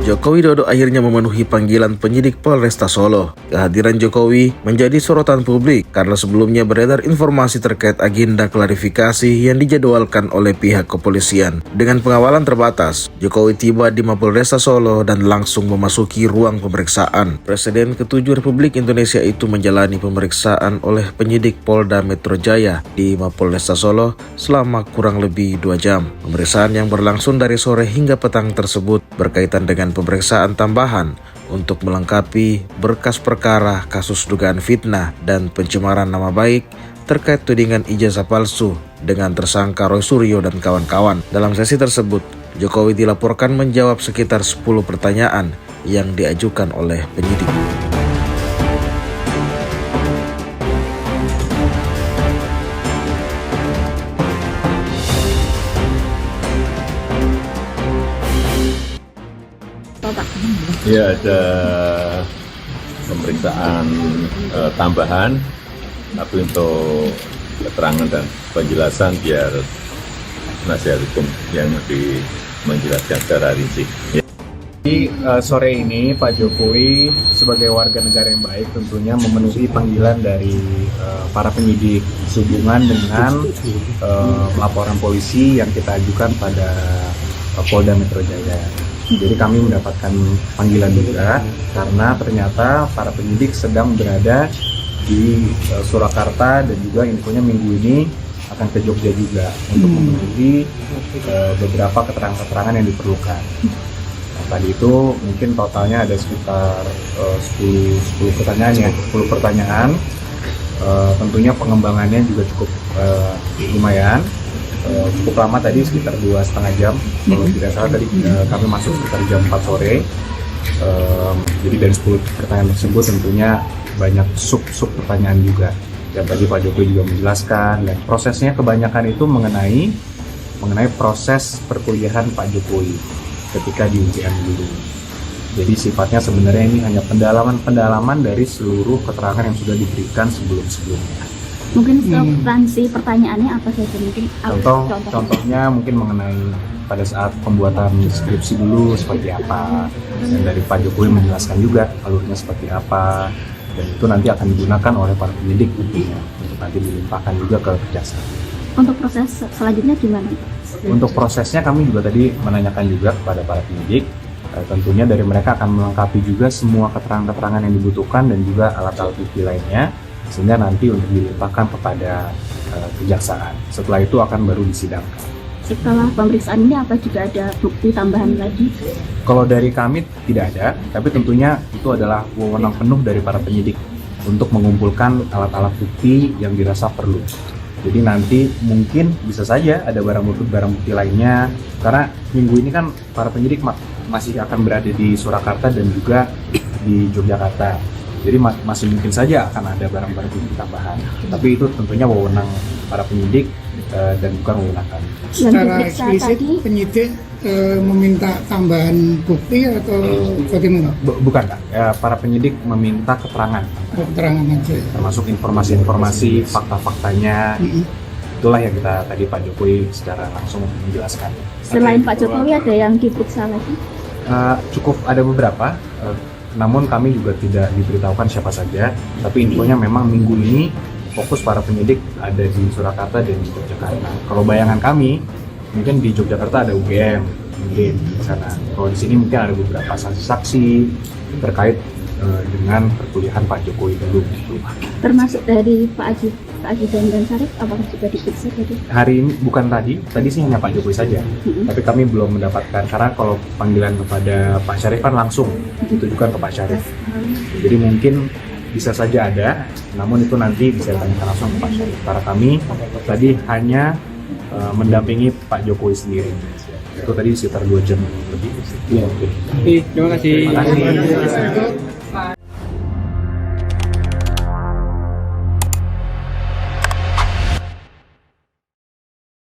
Joko Widodo akhirnya memenuhi panggilan penyidik Polresta Solo. Kehadiran Jokowi menjadi sorotan publik karena sebelumnya beredar informasi terkait agenda klarifikasi yang dijadwalkan oleh pihak kepolisian. Dengan pengawalan terbatas, Jokowi tiba di Mapolresta Solo dan langsung memasuki ruang pemeriksaan. Presiden ke-7 Republik Indonesia itu menjalani pemeriksaan oleh penyidik Polda Metro Jaya di Mapolresta Solo selama kurang lebih 2 jam. Pemeriksaan yang berlangsung dari sore hingga petang tersebut berkaitan dengan pemeriksaan tambahan untuk melengkapi berkas perkara kasus dugaan fitnah dan pencemaran nama baik terkait tudingan ijazah palsu dengan tersangka Roy Suryo dan kawan-kawan. Dalam sesi tersebut, Jokowi dilaporkan menjawab sekitar 10 pertanyaan yang diajukan oleh penyidik. Ya, ada pemeriksaan tambahan, tapi untuk keterangan dan penjelasan biar penasihat hukum yang lebih menjelaskan secara rinci. Ya. Jadi sore ini Pak Jokowi sebagai warga negara yang baik tentunya memenuhi panggilan dari para penyidik sehubungan dengan laporan polisi yang kita ajukan pada Polda Metro Jaya. Jadi kami mendapatkan panggilan juga karena ternyata para penyidik sedang berada di Surakarta dan juga infonya minggu ini akan ke Jogja juga untuk memenuhi beberapa keterangan-keterangan yang diperlukan. Nah, tadi itu mungkin totalnya ada sekitar 10 pertanyaan ya, 10 pertanyaan. Tentunya pengembangannya juga cukup lumayan. Cukup lama tadi sekitar 2,5 jam kalau tidak salah tadi kami masuk sekitar jam 4 sore. Jadi dari 10 pertanyaan tersebut tentunya banyak sub pertanyaan juga yang tadi Pak Jokowi juga menjelaskan, dan prosesnya kebanyakan itu mengenai proses perkuliahan Pak Jokowi ketika di UGM dulu. Jadi sifatnya sebenarnya ini hanya pendalaman dari seluruh keterangan yang sudah diberikan sebelumnya. Mungkin substansi pertanyaannya apa saja mungkin? Contohnya mungkin mengenai pada saat pembuatan skripsi dulu seperti apa, dan dari Pak Jokowi menjelaskan juga alurnya seperti apa, dan itu nanti akan digunakan oleh para penyidik tentunya untuk nanti dilimpahkan juga ke kejaksaan. Untuk proses selanjutnya gimana? Untuk prosesnya kami juga tadi menanyakan juga kepada para penyidik, tentunya dari mereka akan melengkapi juga semua keterangan-keterangan yang dibutuhkan dan juga alat-alat bukti lainnya, sehingga nanti untuk dilimpahkan kepada kejaksaan. Setelah itu akan baru disidangkan. Setelah pemeriksaan ini apa juga ada bukti tambahan lagi? Kalau dari kami tidak ada, tapi tentunya itu adalah wewenang penuh dari para penyidik untuk mengumpulkan alat-alat bukti yang dirasa perlu. Jadi nanti mungkin bisa saja ada barang bukti lainnya, karena minggu ini kan para penyidik masih akan berada di Surakarta dan juga di Yogyakarta. Jadi masih mungkin saja akan ada barang-barang bukti tambahan. Tapi itu tentunya wewenang para penyidik dan bukan wewenang kami. Secara eksplisit penyidik meminta tambahan bukti atau bagaimana? Bukan, Kak. Para penyidik meminta keterangan. Keterangan aja. Termasuk informasi-informasi, fakta-faktanya. Itulah yang kita tadi Pak Jokowi secara langsung menjelaskan. Selain Pak Jokowi ada yang diperiksa lagi? Cukup ada beberapa. Namun kami juga tidak diberitahukan siapa saja, tapi infonya memang minggu ini fokus para penyidik ada di Surakarta dan di Yogyakarta. Kalau bayangan kami, mungkin di Yogyakarta ada UGM, mungkin di sana. Kalau di sini mungkin ada beberapa saksi-saksi terkait dengan perkuliahan Pak Jokowi dulu. Termasuk dari Pak Aji dan Sarif, apakah juga diperiksa tadi? Hari ini bukan tadi sih hanya Pak Jokowi saja. Tapi kami belum mendapatkan, karena kalau panggilan kepada Pak Syarif kan langsung ditujukan ke Pak Syarif. Jadi mungkin bisa saja ada, namun itu nanti bisa ditanyakan langsung ke Pak Syarif. Karena kami tadi hanya mendampingi Pak Jokowi sendiri. Itu tadi sekitar 2 jam lebih. Terima kasih.